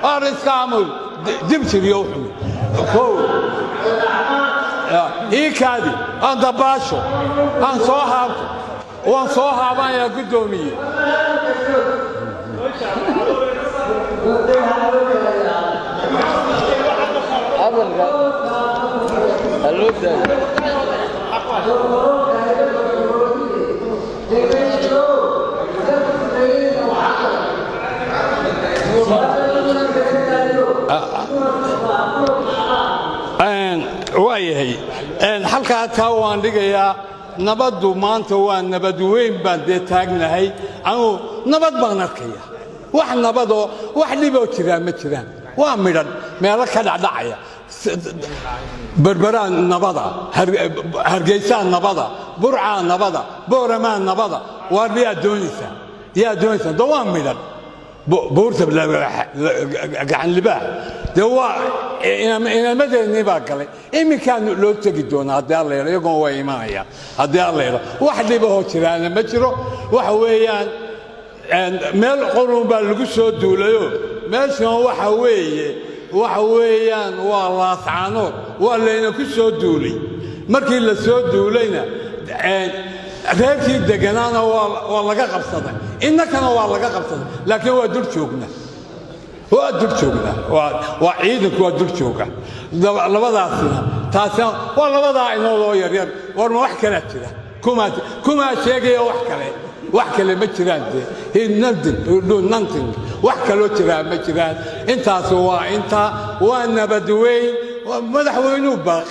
أرس كامل دمت اليوم كو هيك هذه أنا باشو أنا صاحب وأنا صاحب أنا قدومي waayahay halkaa taa waan dhigayaa nabaddu maanta waa nabad weyn baan dee taagnahay anuu nabad baan arkaya wax nabadoo wax dhiboo jiraa ma jiraan waa midhan meelo ka dhacdhacaya berberaan nabada hargeysaa nabada burcaa nabada booramaa nabada waar yaa doonaysaa dee waa midhan buurta gacan libaax dee waa inamadeennii baa galay iminkaan loo tegi doonaa haddii alla yidho iyagoon waa imanayaan haddii alla yidho wax dhibahoo jiraana ma jiro waxa weeyaan meel qurun baa lagu soo duulayo meeshan waxa weeyaan waa laascaanood waa layna ku soo duulay markii la soo duulayna reerkii deganaana waa laga qabsaday innakana waa laga qabsaday laakiin waa dul joognaa waa ciidanku waa dul jooga labadaasina taasina waa labadaa inoodoo yaryar war ma wax kalaa jira kumaa sheegaya wax kale ma jiraan dee nothing wax kaloo jiraa ma jiraan intaas waa intaa waa nabad weyn madaxweynuhu baaqi